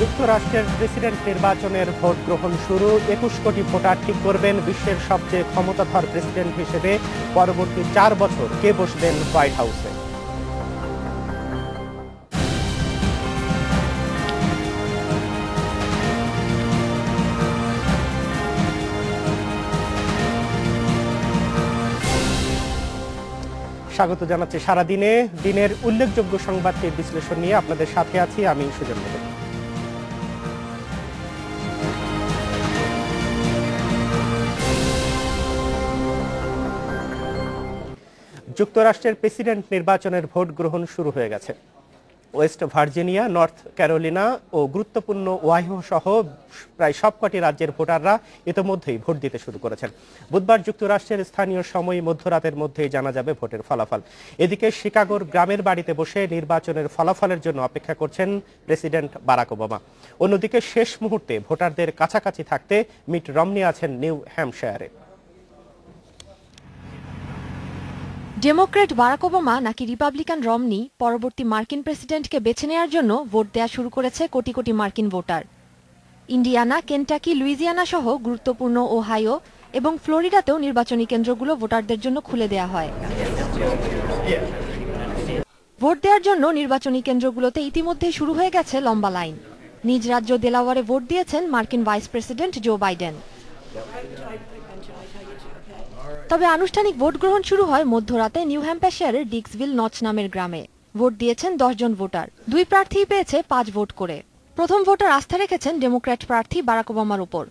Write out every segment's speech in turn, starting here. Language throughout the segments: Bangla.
যুক্তরাষ্ট্রের প্রেসিডেন্ট নির্বাচনের ভোট গ্রহণ শুরু। ২১ কোটি ভোটার ঠিক করবেন বিশ্বের সবচেয়ে ক্ষমতাধর প্রেসিডেন্ট হিসেবে পরবর্তী ৪ বছর কে বসবেন হোয়াইট হাউসে। স্বাগত জানাচ্ছি সারাদিনে দিনের উল্লেখযোগ্য সংবাদটির বিশ্লেষণ নিয়ে আপনাদের সাথে আছি আমি সুজন মোদক। যুক্তরাষ্ট্রের প্রেসিডেন্ট নির্বাচনের ভোট গ্রহণ শুরু হয়ে গেছে। ওয়েস্ট ভার্জিনিয়া, নর্থ ক্যারোলিনা ও গুরুত্বপূর্ণ ওয়াইহো সহ প্রায় সবকটি রাজ্যের ভোটাররা ইতোমধ্যেই ভোট দিতে শুরু করেছেন। বুধবার যুক্তরাষ্ট্রের স্থানীয় সময় মধ্যরাতের মধ্যেই জানা যাবে ভোটের ফলাফল। এদিকে শিকাগোর গ্রামের বাড়িতে বসে নির্বাচনের ফলাফলের জন্য অপেক্ষা করছেন প্রেসিডেন্ট বারাক ওবামা। অন্যদিকে শেষ মুহূর্তে ভোটারদের কাছাকাছি থাকতে মিট রমনি আছেন নিউ হ্যাম্পশায়ারে। ডেমোক্র্যাট বারাক ওবামা নাকি রিপাবলিকান রমনি, পরবর্তী মার্কিন প্রেসিডেন্টকে বেছে নেওয়ার জন্য ভোট দেওয়া শুরু করেছে কোটি কোটি মার্কিন ভোটার। ইন্ডিয়ানা, কেন্টাকি, লুইজিয়ানা সহ গুরুত্বপূর্ণ ওহাইও এবং ফ্লোরিডাতেও নির্বাচনী কেন্দ্রগুলো ভোটারদের জন্য খুলে দেওয়া হয়। ভোট দেওয়ার জন্য নির্বাচনী কেন্দ্রগুলোতে ইতিমধ্যেই শুরু হয়ে গেছে লম্বা লাইন। নিজ রাজ্য দেলাওয়ারে ভোট দিয়েছেন মার্কিন ভাইস প্রেসিডেন্ট জো বাইডেন। তবে আনুষ্ঠানিক ভোট গ্রহণ শুরু হয় মধ্যরাতে নিউ হ্যাম্পশায়ারের ডিক্সভিল নচ নামের গ্রামে। ভোট দিয়েছেন ১০ জন ভোটার। ২ প্রার্থী পেয়েছে ৫ ভোট করে। প্রথম ভোটার আস্থা রেখেছেন ডেমোক্র্যাট প্রার্থী বারাক ওবামার উপর।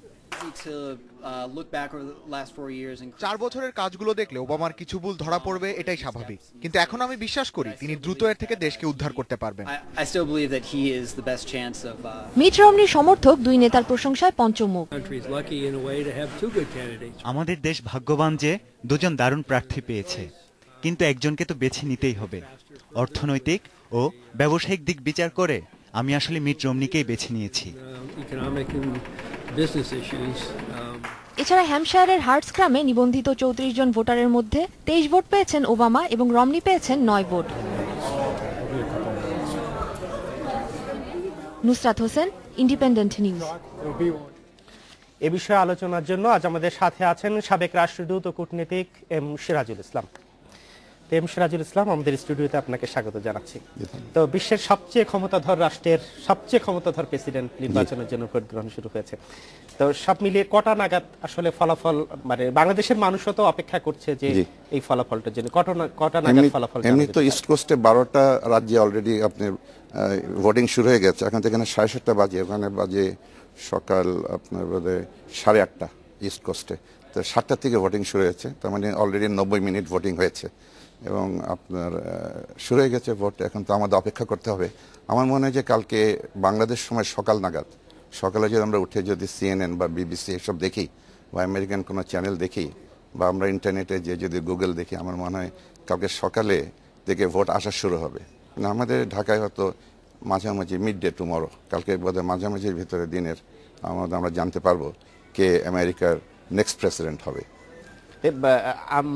৪ বছরের কাজগুলো দেখলে ওবামার কিছু ভুল ধরা পড়বে, এটাই স্বাভাবিক। কিন্তু এখন আমি বিশ্বাস করি তিনি দ্রুত এর থেকে দেশকে উদ্ধার করতে পারবেন। মিট রমনির সমর্থক দুই নেতার প্রশংসায় পঞ্চমুখ। আমাদের দেশ ভাগ্যবান যে দুজন দারুণ প্রার্থী পেয়েছে, কিন্তু একজনকে তো বেছে নিতেই হবে। অর্থনৈতিক ও ব্যবসায়িক দিক বিচার করে আমি আসলে মিট রমনিকেই বেছে নিয়েছি। এছাড়া হ্যাম্পশায়ারের হার্টস গ্রামে নিবন্ধিত ৩৪ জন ভোটারের মধ্যে ২৩ ভোট পেয়েছেন ওবামা এবং রমনি পেয়েছেন ৯ ভোট। Nusrat Hossain, independent news. এ বিষয়ে আলোচনার জন্য আজ আমাদের সাথে আছেন সাবেক রাষ্ট্রদূত ও কূটনীতিক এম সিরাজুল ইসলাম। এম সিরাজুল ইসলাম, আমাদের স্টুডিওতে আপনাকে স্বাগত জানাচ্ছি। তো বিশ্বের সবচেয়ে ক্ষমতাধর রাষ্ট্রের সবচেয়ে ক্ষমতাধর প্রেসিডেন্ট নির্বাচনের জন্য ভোট গ্রহণ শুরু হয়েছে। তো সব মিলিয়ে কটা নাগাদ আসলে ফলাফল, মানে বাংলাদেশের মানুষও তো অপেক্ষা করছে যে এই ফলাফলটার জন্য কটা নাগাদ ফলাফল? এমনি তো ইস্ট কোস্টে 12টা রাজ্যে অলরেডি আপনার ভোটিং শুরু হয়ে গেছে। এখন থেকে 7:30 বাজে, ওখানে বাজে সকাল আপনার বোধহয় 8:30 ইস্ট কোস্টে। তো 7টা থেকে ভোটিং শুরু হয়েছে, তার মানে অলরেডি 90 মিনিট ভোটিং হয়েছে এবং আপনার শুরু হয়ে গেছে ভোট। এখন তো আমাদের অপেক্ষা করতে হবে। আমার মনে হয় যে কালকে বাংলাদেশ সময় সকাল নাগাদ, সকালে যদি আমরা উঠে যদি CNN বা BBC এসব দেখি বা আমেরিকান কোনো চ্যানেল দেখি বা আমরা ইন্টারনেটে যে যদি গুগল দেখি, আমার মনে হয় কালকে সকালে থেকে ভোট আসা শুরু হবে। আমাদের ঢাকায় হয়তো মাঝামাঝি মিড ডে টুমরো, কালকে বোধহয় মাঝামাঝির ভিতরে দিনের আমরা জানতে পারবো কে আমেরিকার নেক্সট প্রেসিডেন্ট হবে।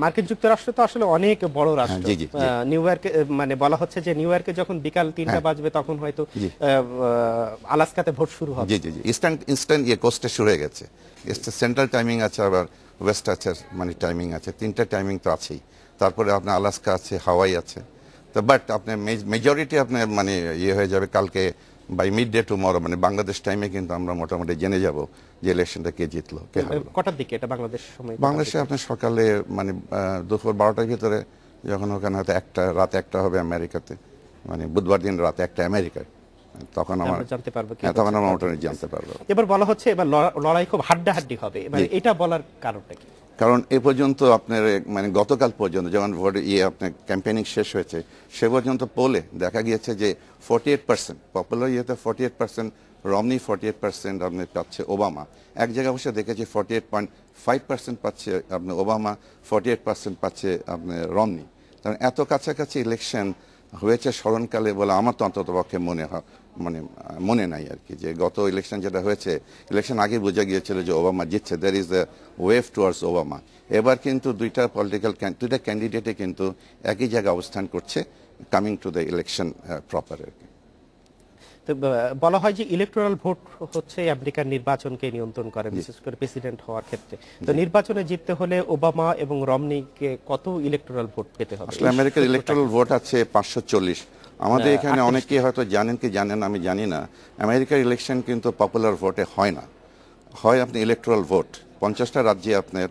মার্কিন যুক্তরাষ্ট্র তো আসলে অনেক বড় রাষ্ট্র। নিউ ইয়র্কে মানে বলা হচ্ছে যে নিউ ইয়র্কে যখন বিকাল 3টা বাজবে তখন হয়তো আলাস্কাতে ভোট শুরু হবে। জি জি জি, ইস্টার্ন কোস্টে শুরু হয়ে গেছে। সেন্ট্রাল টাইমিং আছে, আবার ওয়েস্ট আছে, মানে টাইমিং আছে, 3টা টাইমিং তো আছেই। তারপরে আপনার আলাস্কা আছে, হাওয়াই আছে। তো বাট আপনার মেজরিটি আপনার মানে হয়ে যাবে কালকে বাই মিড ডে টুমরো, মানে বাংলাদেশ টাইমে কিন্তু আমরা মোটামুটি জেনে যাব যে ইলেকশনটা কে জিতলো, কে হারলো। কটার দিকে এটা বাংলাদেশ সময়? বাংলাদেশে আপনার সকালে মানে দুপুর 12টার ভিতরে, যখন ওখানে হয়তো রাত 1টা হবে আমেরিকাতে, মানে বুধবার দিন রাত 1টা আমেরিকায়, তখন আমরা জানতে পারবো, তখন আমরা মোটামুটি জানতে পারবো। এবার বলা হচ্ছে এবার লড়াই খুব হাড্ডাহাড্ডি হবে, মানে এটা বলার কারণটা কি? কারণ এ পর্যন্ত আপনার মানে গতকাল পর্যন্ত যখন ভোট আপনার ক্যাম্পেইনিং শেষ হয়েছে, সে পর্যন্ত পোলে দেখা গিয়েছে যে 48% পপুলার 48% রমনি, 48% আপনি পাচ্ছে ওবামা। এক জায়গায় অবশ্য দেখেছি 48.5% পাচ্ছে আপনার ওবামা, 48% পাচ্ছে আপনার রমনি। কারণ এত কাছাকাছি ইলেকশন হয়েছে স্মরণকালে বলে আমার তো অন্তত পক্ষে মনে নাই আর কি, যে গত ইলেকশন যেটা হয়েছে, ইলেকশন আগে বোঝা গিয়েছিল যে ওবামা জিতছে, there is the wave towards Obama. এবার কিন্তু দুইটা ক্যান্ডিডেটে কিন্তু একই জায়গায় অবস্থান করছে, coming to the election proper আর কি। তো বলা হয় যে ইলেকটোরাল ভোট হচ্ছে আমেরিকার নির্বাচনকে নিয়ন্ত্রণ করে, বিশেষ করে প্রেসিডেন্ট হওয়ার ক্ষেত্রে। তো নির্বাচনে জিততে হলে ওবামা এবং রমনিকে কত ইলেকটোরাল ভোট পেতে হবে? আসলে আমেরিকার ইলেকটোরাল ভোট আছে 540। আমাদের এখানে অনেকেই হয়তো জানেন কি জানেন আমি জানি না, আমেরিকার ইলেকশন কিন্তু পপুলার ভোটে হয় না, হয় আপনি ইলেকটোরাল ভোট। 50টা রাজ্যে আপনার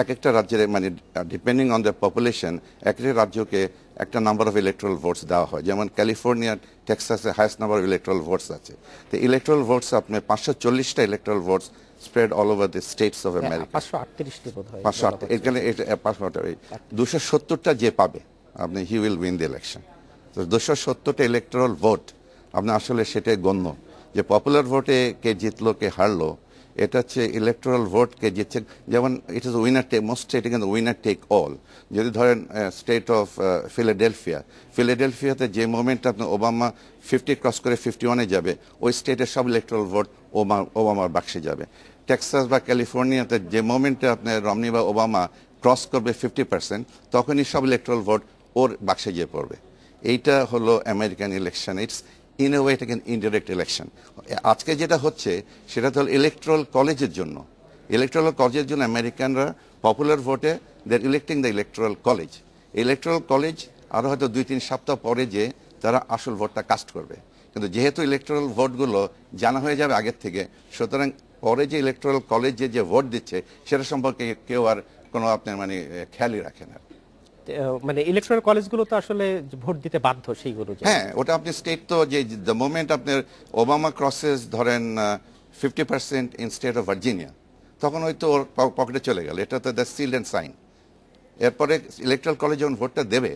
এক একটা রাজ্যের মানে ডিপেন্ডিং অন দ্য পপুলেশন এক একটা রাজ্যকে একটা নাম্বার অফ ইলেকট্রাল ভোটস দেওয়া হয়। যেমন ক্যালিফোর্নিয়া, টেক্সাসে highest number of electoral votes আছে। তো ইলেকট্রাল ভোটস আপনার 540টা electoral votes spread all over the states of America. 538টি বোধহয়, 508 এখানে 270টা যে পাবে আপনি he will win the election. তো 270টা ইলেকট্রাল ভোট আপনি আসলে সেটাই গণ্য যে পপুলার ভোটে কে জিতলো কে হারলো, এটা হচ্ছে ইলেকটোরাল ভোট কে জিতছে। যেমন it is winner take, most state কিন্তু উইনার টেক অল। যদি ধরেন স্টেট অফ ফিলাডেলফিয়াতে যে মোমেন্টে আপনি ওবামা 50 ক্রস করে 51-এ যাবে, ওই স্টেটের সব ইলেকটোরাল ভোট ওবামার বাক্সে যাবে। টেক্সাস বা ক্যালিফোর্নিয়াতে যে মোমেন্টে আপনার রমনি বা ওবামা ক্রস করবে 50%, তখনই সব ইলেকটোরাল ভোট ওর বাক্সে গিয়ে পড়বে। এইটা হলো American election. It's in a way এটা কিন্তু ইনডিরেক্ট ইলেকশন। আজকে যেটা হচ্ছে সেটা তো ইলেকট্রাল কলেজের জন্য। ইলেকট্রাল কলেজের জন্য আমেরিকানরা পপুলার ভোটে they electing the electoral college. Electoral college আরও হয়তো 2-3 সপ্তাহ পরে যে তারা আসল ভোটটা কাস্ট করবে। কিন্তু যেহেতু ইলেকট্রাল ভোটগুলো জানা হয়ে যাবে আগের থেকে, সুতরাং পরে যে ইলেকট্রাল কলেজে যে ভোট দিচ্ছে সেটা সম্পর্কে কেউ আর কোনো আপনার মানে খেয়ালই রাখে না। মানে ইলেকট্রাল কলেজগুলো তো আসলে ভোট দিতে বাধ্য সেইগুলো। হ্যাঁ, ওটা আপনি স্টেট তো যে দ্য মোমেন্ট আপনার ওবামা ক্রসেস ধরেন 50% ইন স্টেট অফ ভার্জিনিয়া, তখন হয়তো ওর পকেটে চলে গেল। এটা তো দ্য সিল্ড অ্যান্ড সাইন। এরপরে ইলেকট্রাল কলেজ যখন ভোটটা দেবে,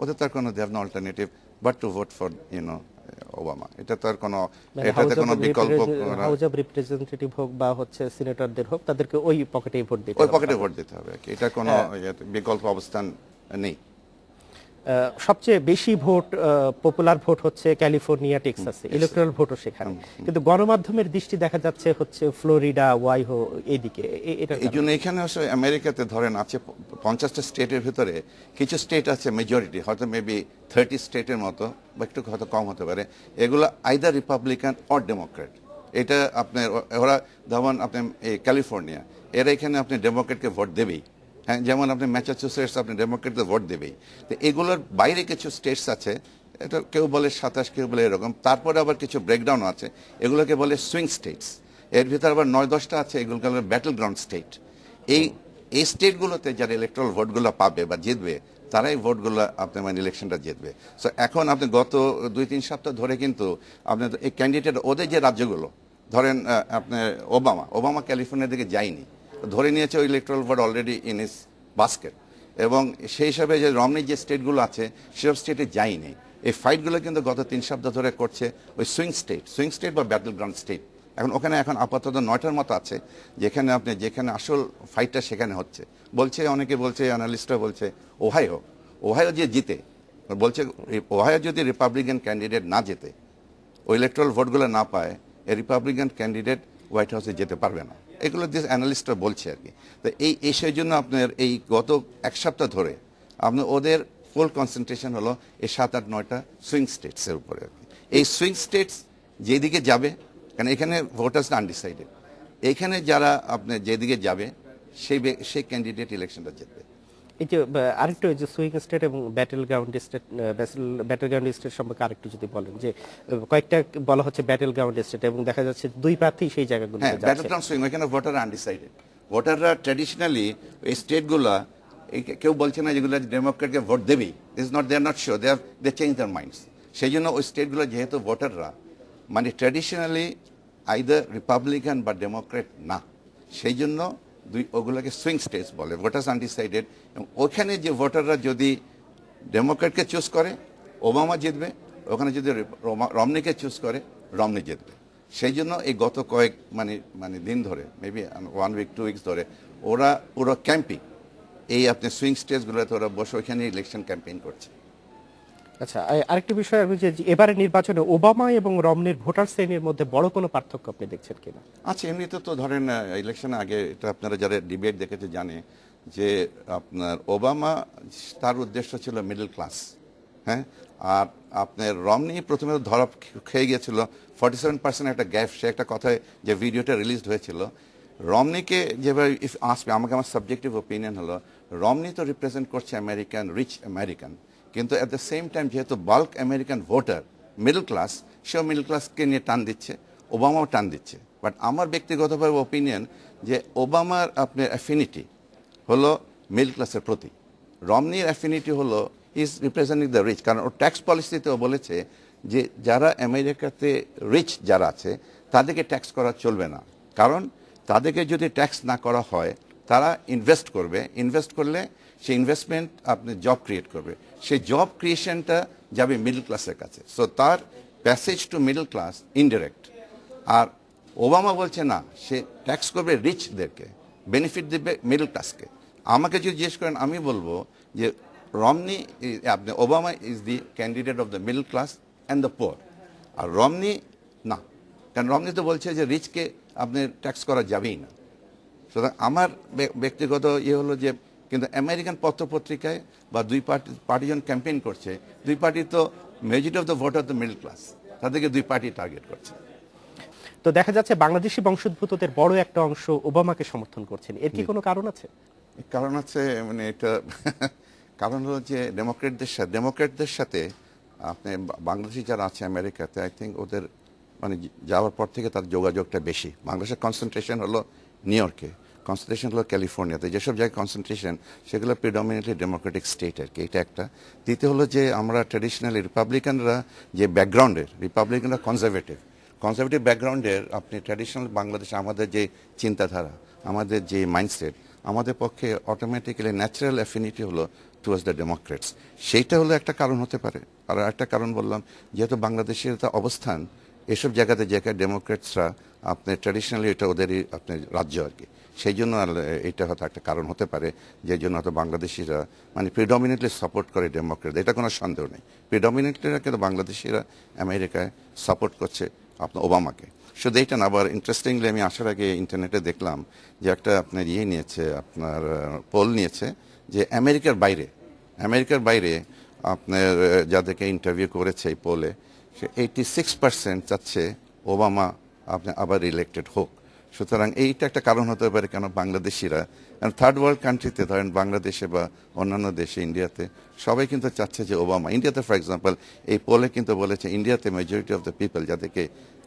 ওদের তার কোনো they have no alternative but to vote for Obama. এটা তো আর কোনো এটাতে কোনো বিকল্প, হাউস অফ রিপ্রেজেন্টেটিভ হোক বা হচ্ছে সিনেটরদের হোক, তাদেরকে ওই পকেটেই ভোট দিতে ওই পকেটে ভোট দিতে হবে। এটা কোনো বিকল্প অবস্থান নেই। সবচেয়ে বেশি ভোট পপুলার ভোট হচ্ছে ক্যালিফোর্নিয়া, টেক্সাসে, ইলেকট্রাল ভোটও সেখানে। কিন্তু গণমাধ্যমের দৃষ্টি দেখা যাচ্ছে হচ্ছে ফ্লোরিডা, ওয়াইহো এদিকে। এই জন্য এখানে আসলে আমেরিকাতে ধরেন আছে 50টা স্টেটের ভিতরে কিছু স্টেট আছে মেজরিটি, হয়তো মেবি 30 স্টেটের মতো বা একটু হয়তো কম হতে পারে, এগুলো আইদার রিপাবলিকান অর ডেমোক্রেট। এটা আপনার ওরা যেমন আপনি ক্যালিফোর্নিয়া, এরা এখানে আপনি ডেমোক্রেটকে ভোট দেবেই। হ্যাঁ, যেমন আপনি ম্যাসাচুসেটস আপনি ডেমোক্রেটদের ভোট দেবেই। তো এগুলোর বাইরে কিছু স্টেটস আছে, এটা কেউ বলে 27, কেউ বলে এরকম। তারপরে আবার কিছু ব্রেকডাউন আছে, এগুলোকে বলে সুইং স্টেটস। এর ভিতরে আবার 9-10টা আছে, এগুলোকে বলে ব্যাটল গ্রাউন্ড স্টেট। এই স্টেটগুলোতে যারা ইলেকট্রাল ভোটগুলো পাবে বা জিতবে, তারাই ভোটগুলো আপনার মানে ইলেকশনটা জিতবে। সো এখন আপনি গত 2-3 সপ্তাহ ধরে কিন্তু আপনার এই ক্যান্ডিডেট ওদের যে রাজ্যগুলো ধরেন আপনার ওবামা ক্যালিফোর্নিয়ার দিকে যায়নি, ধরে নিয়েছে ওই electoral vote already in is basket. এবং সেই হিসাবে যে রমনির যে স্টেটগুলো আছে সেসব স্টেটে যায়নি। এই ফাইটগুলো কিন্তু গত 3 সপ্তাহ ধরে করছে ওই সুইং স্টেট বা ব্যাটল গ্রাউন্ড স্টেট। ওখানে এখন আপাতত 9টার মতো আছে যেখানে যেখানে আসল ফাইটটা সেখানে হচ্ছে। বলছে অনেকে বলছে, অ্যানালিস্টরা বলছে ওহাইও যে জিতে, বলছে ওহাইও যদি রিপাবলিকান ক্যান্ডিডেট না জেতে, ওই ইলেকট্রাল ভোটগুলো না পায়, এই রিপাবলিকান ক্যান্ডিডেট হোয়াইট হাউসে যেতে পারবে না। এগুলো দিয়ে অ্যানালিস্টরা বলছে আর কি। তো এই সেই জন্য আপনার এই গত 1 সপ্তাহ ধরে আপনার ওদের ফুল কনসেন্ট্রেশন হলো এই 7-8-9টা সুইং স্টেটসের উপরে আর কি। এই সুইং স্টেটস যেদিকে যাবে, কারণ এখানে ভোটার্স আনডিসাইডেড, এইখানে যারা আপনার যেদিকে যাবে সেই ক্যান্ডিডেট ইলেকশনটা জিতবে। এই যে আরেকটু যে সুইং স্টেট এবং ব্যাটল গ্রাউন্ড স্টেট সম্পর্কে আরেকটু যদি বলেন, যে কয়েকটা বলা হচ্ছে ব্যাটল গ্রাউন্ড স্টেট এবং দেখা যাচ্ছে 2 প্রার্থী সেই জায়গাগুলোতে যাচ্ছে। ব্যাটল গ্রাউন্ড সুইং, এখানে ভোটার আনডিসাইডেড। ভোটাররা ট্র্যাডিশনালি এই স্টেটগুলো কেউ বলছে না যেগুলো ডেমোক্রেটকে ভোট দেবেই, is not they are not sure, they change their minds. সেই জন্য ওই স্টেটগুলো যেহেতু ভোটাররা মানে traditionally either Republican or Democrat না, সেই জন্য ওগুলোকে সুইং স্টেটস বলে, ভোটার্স আনডিসাইডেড। এবং ওখানে যে ভোটাররা যদি ডেমোক্রেটকে চুজ করে ওবামা জিতবে, ওখানে যদি রমনিকে চুজ করে রমনি জিতবে। সেই জন্য এই গত কয়েক মানে দিন ধরে, মেবি 1 week 2 weeks ধরে ওরা পুরো ক্যাম্পিং এই আপনি সুইং স্টেটসগুলোতে ওরা বসে ওইখানে ইলেকশন ক্যাম্পেইন করছে। আচ্ছা, আরেকটি বিষয় আমি যে এবারে নির্বাচনে ওবামা এবং রমনির ভোটার শ্রেণীর মধ্যে বড় কোনো পার্থক্য আপনি দেখছেন কিনা? আচ্ছা, এমনিতে তো ধরেন ইলেকশনের আগে এটা আপনারা যারা ডিবেট দেখেছে জানে যে আপনার ওবামা তার উদ্দেশ্য ছিল মিডল ক্লাস, হ্যাঁ, আর আপনার রমনি প্রথমে ধরা খেয়ে গিয়েছিল 47% একটা গ্যাপ, সে একটা কথায় যে ভিডিওটা রিলিজ হয়েছিল। রমনিকে যেভাবে ইফ আসবে, আমাকে আমার সাবজেক্টিভ ওপিনিয়ন হলো রমনি তো রিপ্রেজেন্ট করছে আমেরিকান, রিচ আমেরিকান, কিন্তু অ্যাট দ্য সেম টাইম যেহেতু bulk American voter middle class, সেও মিডল ক্লাসকে নিয়ে টান দিচ্ছে, ওবামাও টান দিচ্ছে। বাট আমার ব্যক্তিগতভাবে ওপিনিয়ন যে ওবামার আপনার অ্যাফিনিটি হলো মিডল ক্লাসের প্রতি, রমনির অ্যাফিনিটি হলো ইজ রিপ্রেজেন্টিং দ্য রিচ। কারণ ওর ট্যাক্স পলিসিতেও বলেছে যে যারা আমেরিকাতে রিচ যারা আছে তাদেরকে ট্যাক্স করা চলবে না, কারণ তাদেরকে যদি ট্যাক্স না করা হয় তারা ইনভেস্ট করবে, ইনভেস্ট করলে সেই ইনভেস্টমেন্ট আপনি জব ক্রিয়েট করবে, সেই জব ক্রিয়েশনটা যাবে মিডল ক্লাসের কাছে। সো তার passage to middle class indirect. আর ওবামা বলছে না, সে ট্যাক্স করবে রিচদেরকে, বেনিফিট দেবে মিডল ক্লাসকে। আমাকে যদি জিজ্ঞেস করেন আমি বলবো যে রমনি আপনি Obama is the candidate of the middle class and the poor, আর রমনি না, কারণ রমনি তো বলছে যে রিচকে আপনি ট্যাক্স করা যাবেই না। সুতরাং আমার ব্যক্তিগত হলো যে, কিন্তু আমেরিকান পত্রপত্রিকায় বা দুই পার্টি যখন ক্যাম্পেইন করছে, দুই পার্টি তো majority of the voter the middle class, তাদেরকে দুই পার্টি টার্গেট করছে। তো দেখা যাচ্ছে বাংলাদেশি বংশোদ্ভূতদের বড় একটা অংশ ওবামাকে সমর্থন করছেন, এর কি কোনো কারণ আছে? কারণ আছে, মানে এটা কারণ হলো যে ডেমোক্রেটদের সাথে আপনি বাংলাদেশি যারা আছে আমেরিকাতে, আই থিঙ্ক ওদের মানে যাওয়ার পর থেকে তার যোগাযোগটা বেশি। বাংলাদেশের কনসেন্ট্রেশন হলো নিউ ইয়র্কে, কনসেন্ট্রেশন হলো ক্যালিফোর্নিয়াতে, যেসব জায়গায় কনসেন্ট্রেশন সেগুলো প্রিডমিনেন্টলি ডেমোক্রেটিক স্টেট আর কি, এটা একটা। দ্বিতীয় হলো যে আমরা ট্র্যাডিশনালি রিপাবলিকানরা যে ব্যাকগ্রাউন্ডের, রিপাবলিকানরা কনজারভেটিভ ব্যাকগ্রাউন্ডের, আপনি ট্র্যাডিশনাল বাংলাদেশে আমাদের যে চিন্তাধারা, আমাদের যে মাইন্ডসেট, আমাদের পক্ষে অটোমেটিক্যালি ন্যাচারাল অ্যাফিনিটি হলো টুয়ার্ডস দ্য ডেমোক্রেটস। সেইটা হলো একটা কারণ হতে পারে। আর একটা কারণ বললাম, যেহেতু বাংলাদেশের অবস্থান এসব জায়গাতে, জায়গায় ডেমোক্রেটসরা আপনি ট্র্যাডিশনালি এটা ওদেরই আপনার রাজ্য আর কি, সেই জন্য এটা হয়তো একটা কারণ হতে পারে, যে জন্য হয়তো বাংলাদেশিরা মানে প্রিডমিনেন্টলি সাপোর্ট করে ডেমোক্রেট, এটা কোনো সন্দেহ নেই। প্রিডমিনেন্টলিরা কিন্তু বাংলাদেশিরা আমেরিকায় সাপোর্ট করছে আপনার ওবামাকে। শুধু এইটা না, আবার ইন্টারেস্টিংলি আমি আসার আগে ইন্টারনেটে দেখলাম যে একটা আপনার নিয়েছে, আপনার পোল নিয়েছে যে আমেরিকার বাইরে আপনার যাদেরকে ইন্টারভিউ করেছে এই পোলে, সে 86% চাচ্ছে ওবামা আপনি আবার ইলেক্টেড হোক। সুতরাং এইটা একটা কারণ হতে পারে কেন বাংলাদেশিরা, থার্ড ওয়ার্ল্ড কান্ট্রিতে ধরেন বাংলাদেশে বা অন্যান্য দেশে, ইন্ডিয়াতে সবাই কিন্তু চাচ্ছে যে ওবামা। ইন্ডিয়াতে ফর এক্সাম্পল এই পোলে কিন্তু বলেছে ইন্ডিয়াতে মেজরিটি অফ দ্য পিপল যাদেরকে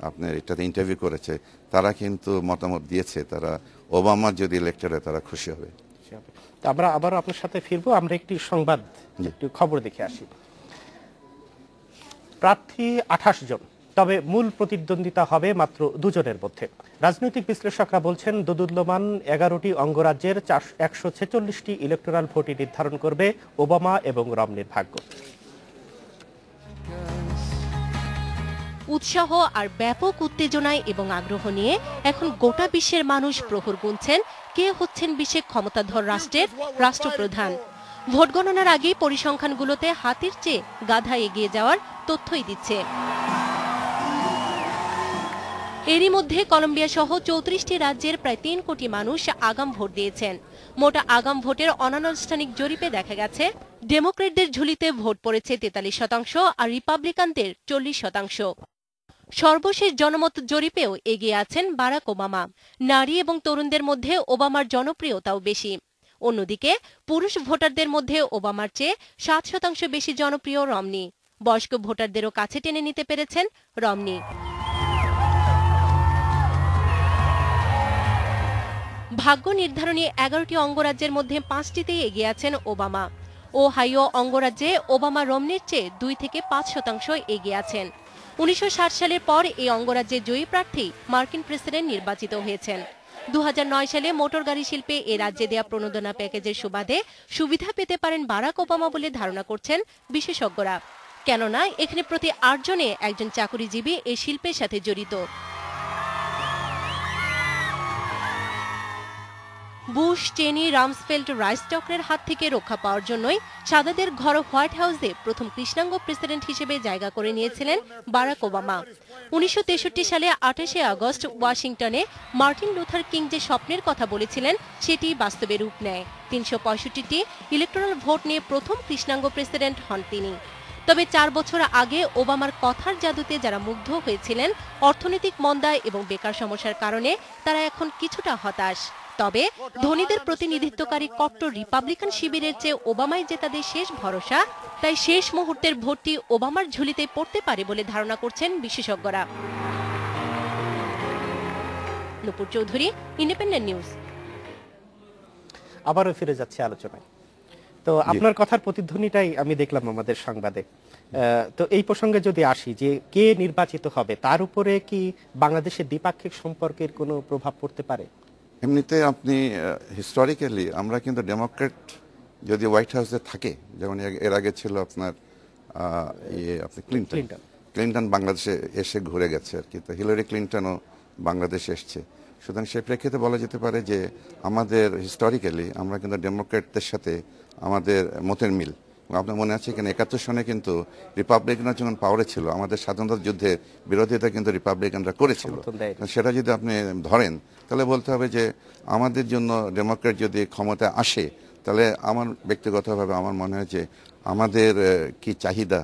আপনার এটাতে ইন্টারভিউ করেছে তারা কিন্তু মতামত দিয়েছে, তারা ওবামা যদি ইলেক্টেড হয় তারা খুশি হবে। তো আমরা আবারও আপনার সাথে ফিরবো, আমরা একটি সংবাদ, একটু খবর দেখে আসি। প্রার্থী 28 জন, তবে মূল প্রতিদ্বন্দ্বিতা হবে মাত্র 2 জনের মধ্যে। রাজনৈতিক বিশ্লেষকরা বলছেন দোদুল্যমান 11টি অঙ্গরাজ্যের 146টি ইলেকটোরাল ভোটই নির্ধারণ করবে ওবামা এবং রমনির ভাগ্য। উৎসাহ আর ব্যাপক উত্তেজনায় এবং আগ্রহ নিয়ে এখন গোটা বিশ্বের মানুষ প্রহর গুনছেন কে হচ্ছেন বিশ্বের ক্ষমতাধর রাষ্ট্রের রাষ্ট্রপ্রধান। ভোট গণনার আগেই পরিসংখ্যানগুলোতে হাতির চেয়ে গাধা এগিয়ে যাওয়ার তথ্যই দিচ্ছে। এরই মধ্যে কলম্বিয়া সহ 34টি রাজ্যের প্রায় 3 কোটি মানুষ আগাম ভোট দিয়েছেন। মোটা আগাম ভোটের অনানুষ্ঠানিক জরিপে দেখা গেছে ডেমোক্রেটদের ঝুলিতে ভোট পড়েছে 43% আর রিপাবলিকানদের 40%। সর্বশেষ জনমত জরিপেও এগিয়ে আছেন বারাক ওবামা। নারী এবং তরুণদের মধ্যে ওবামার জনপ্রিয়তাও বেশি। অন্যদিকে পুরুষ ভোটারদের মধ্যে ওবামার চেয়ে 7% বেশি জনপ্রিয় রমনি। বয়স্ক ভোটারদেরও কাছে টেনে নিতে পেরেছেন রমনি। ভাগ্য নির্ধারণী 11টি অঙ্গরাজ্যের মধ্যে 5টিতেই এগিয়ে আছেন ওবামা। ওহাইও অঙ্গরাজ্যে ওবামা রমনির চেয়ে 2 থেকে 5% এগিয়ে আছেন। 1960 সালের পর এই অঙ্গরাজ্যের জয়ী প্রার্থী মার্কিন প্রেসিডেন্ট নির্বাচিত হয়েছেন। 2009 সালে মোটর গাড়ি শিল্পে এ রাজ্যে দেয়া প্রণোদনা প্যাকেজের সুবাদে সুবিধা পেতে পারেন বারাক ওবামা বলে ধারণা করছেন বিশেষজ্ঞরা। কেননা এখানে প্রতি 8 জনে একজন চাকুরিজীবী এই শিল্পের সাথে জড়িত। বুশ, চেনি, রামসফেল্ড, রাইস চক্রের হাত থেকে রক্ষা পাওয়ার জন্যই সাদাদের ঘর হোয়াইট হাউসে প্রথম কৃষ্ণাঙ্গ প্রেসিডেন্ট হিসেবে জায়গা করে নিয়েছিলেন বারাক ওবামা। 1963 সালে 28শে আগস্ট ওয়াশিংটনে মার্টিন লুথার কিং যে স্বপ্নের কথা বলেছিলেন সেটি বাস্তবে রূপ নেয়। 365টি ইলেকটোরাল ভোট নিয়ে প্রথম কৃষ্ণাঙ্গ প্রেসিডেন্ট হন তিনি। তবে 4 বছর আগে ওবামার কথার জাদুতে যারা মুগ্ধ হয়েছিলেন অর্থনৈতিক মন্দায় এবং বেকার সমস্যার কারণে তারা এখন কিছুটা হতাশ। তবে ধনীদের প্রতিনিধিত্বকারী কট্টর রিপাবলিকান শিবিরের চেয়ে ওবামাই যে তাদের শেষ ভরসা, তাই শেষ মুহূর্তের ভোটটি ওবামার ঝুলিতে পড়তে পারে বলে ধারণা করছেন বিশেষজ্ঞরা। নুপুর চৌধুরী, ইন্ডিপেন্ডেন্ট নিউজ। আবারও ফিরে যাচ্ছে আলোচনায়। তো আপনার কথার প্রতিধ্বনিটাই আমি দেখলাম আমাদের সংবাদে। তো এই প্রসঙ্গে যদি আসি যে কে নির্বাচিত হবে, তার উপরে কি বাংলাদেশের দ্বিপাক্ষিক সম্পর্কের কোনো প্রভাব পড়তে পারে? এমনিতে আপনি হিস্টোরিক্যালি আমরা কিন্তু ডেমোক্রেট যদি হোয়াইট হাউসে থাকে, যেমন এর আগে ছিল আপনার আপনি ক্লিন্টন বাংলাদেশে এসে ঘুরে গেছে আর কি, তো হিলারি ক্লিন্টনও বাংলাদেশে এসছে। সুতরাং সেই প্রেক্ষিতে বলা যেতে পারে যে আমাদের হিস্টোরিক্যালি আমরা কিন্তু ডেমোক্রেটদের সাথে আমাদের মতের মিল। আপনার মনে আছে কিনা 71 সনে কিন্তু রিপাবলিকানরা যখন পাওয়ারে ছিল, আমাদের স্বাধীনতা যুদ্ধের বিরোধিতা কিন্তু রিপাবলিকানরা করেছিল। সেটা যদি আপনি ধরেন তাহলে বলতে হবে যে আমাদের জন্য ডেমোক্রেট যদি ক্ষমতা আসে, তাহলে আমার ব্যক্তিগতভাবে আমার মনে হয় যে আমাদের কি চাহিদা,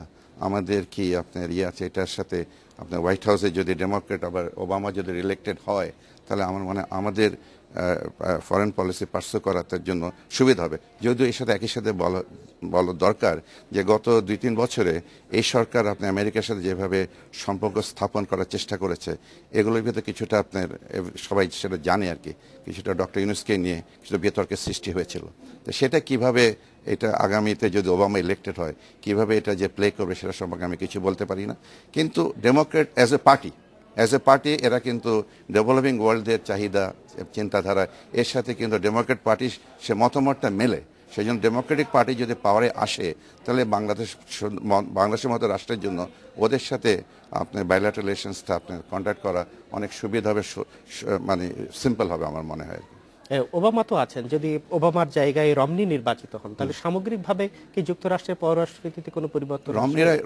আমাদের কি আপনার আছে, এটার সাথে আপনার হোয়াইট হাউসে যদি ডেমোক্রেট আবার ওবামা যদি রিলেক্টেড হয়, তাহলে আমার মনে হয় আমাদের ফরেন পলিসি পার্সু করার জন্য সুবিধা হবে। যদিও এর সাথে একই সাথে বলা দরকার যে গত 2-3 বছরে এই সরকার আপনি আমেরিকার সাথে যেভাবে সম্পর্ক স্থাপন করার চেষ্টা করেছে, এগুলোর ভিতরে কিছুটা আপনার সবাই সেটা জানে আর কি, কিছুটা ডক্টর ইউনুসকে নিয়ে কিছুটা বিতর্কের সৃষ্টি হয়েছিল। তো সেটা কিভাবে এটা আগামীতে যদি ওবামা ইলেক্টেড হয় কিভাবে এটা যে প্লে করবে সেটা সম্পর্কে আমি কিছু বলতে পারি না। কিন্তু ডেমোক্রেট অ্যাজ এ পার্টি এরা কিন্তু ডেভেলপিং ওয়ার্ল্ডের চাহিদা চিন্তাধারা এর সাথে কিন্তু ডেমোক্রেট পার্টি সে মতামতটা মেলে। সেই জন্য ডেমোক্রেটিক পার্টি যদি পাওয়ারে আসে, তাহলে বাংলাদেশের মতো রাষ্ট্রের জন্য ওদের সাথে আপনার বাইলেটারাল রিলেশনসটা আপনার কন্ট্যাক্ট করা অনেক সুবিধা হবে, মানে সিম্পল হবে আমার মনে হয়। ওবামা তো আছেন, যদি ওবামার জায়গায় রমনি নির্বাচিত হন তাহলে সামগ্রিকভাবে কি যুক্তরাষ্ট্রের পররাষ্ট্রনীতিতে কোনো পরিবর্তন?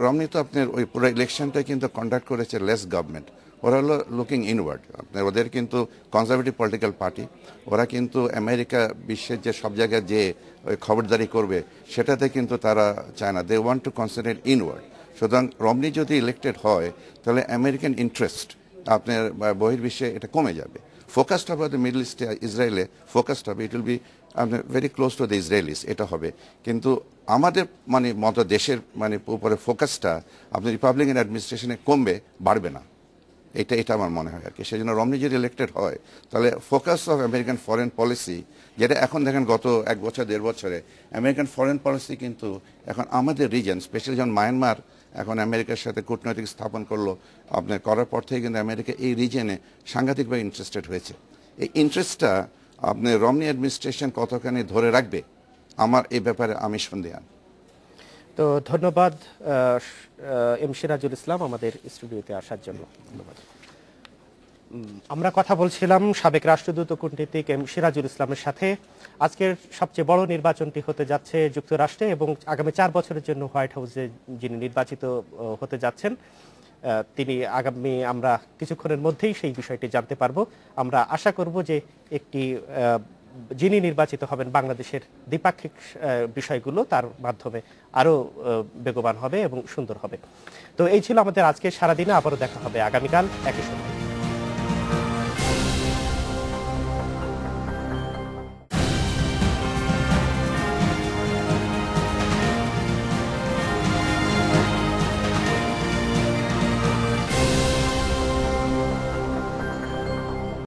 রমনি তো আপনার ওই পুরো ইলেকশনটা কিন্তু কন্ডাক্ট করেছে লেস গভর্নমেন্ট, ওরা হলো লুকিং ইনওয়ার্ড। আপনার ওদের কিন্তু কনজারভেটিভ পলিটিক্যাল পার্টি, ওরা কিন্তু আমেরিকা বিশ্বের যে সব জায়গায় যে ওই খবরদারি করবে সেটাতে কিন্তু তারা চায় না, they want to concentrate inward. সুতরাং রমনি যদি ইলেক্টেড হয় তাহলে আমেরিকান ইন্টারেস্ট আপনার বহির্বিশ্বে এটা কমে যাবে, ফোকাসড হবে মিডল ইস্টে, ইসরায়েলে ফোকাসড হবে, it will be very close to the Israelis, এটা হবে। কিন্তু আমাদের মানে মতো দেশের মানে উপরে ফোকাসটা আপনি রিপাবলিকান অ্যাডমিনিস্ট্রেশনে কমবে, বাড়বে না, এটা আমার মনে হয় আর কি। সেই জন্য রমনি যদি ইলেক্টেড হয় তাহলে focus of American foreign policy, যেটা এখন দেখেন গত 1 বছর 1.5 বছরে আমেরিকান ফরেন পলিসি কিন্তু এখন আমাদের রিজন, স্পেশালি যখন মায়ানমার এখন আমেরিকার সাথে কূটনৈতিক স্থাপন করলো, আপনার করার পর থেকে কিন্তু আমেরিকা এই রিজনে সাংঘাতিকভাবে ইন্টারেস্টেড হয়েছে। এই ইন্টারেস্টটা আপনি রমনি অ্যাডমিনিস্ট্রেশন কতখানি ধরে রাখবে, আমার এই ব্যাপারে আমি সন্দেহান। তো ধন্যবাদ এম সিরাজুল ইসলাম আমাদের স্টুডিওতে আসার জন্য। ধন্যবাদ। আমরা কথা বলছিলাম সাবেক রাষ্ট্রদূত ও কূটনীতিক এম সিরাজুল ইসলামের সাথে। আজকের সবচেয়ে বড় নির্বাচনটি হতে যাচ্ছে যুক্তরাষ্ট্রে এবং আগামী 4 বছরের জন্য হোয়াইট হাউসে যিনি নির্বাচিত হতে যাচ্ছেন তিনি আগামী আমরা কিছুক্ষণের মধ্যেই সেই বিষয়টি জানতে পারবো। আমরা আশা করব যে একটি যিনি নির্বাচিত হবেন বাংলাদেশের দ্বিপাক্ষিক বিষয়গুলো তার মাধ্যমে আরো বেগবান হবে এবং সুন্দর হবে। তো এই ছিল আমাদের আজকে সারাদিনে, আবারও দেখা হবে আগামীকাল একই সময়।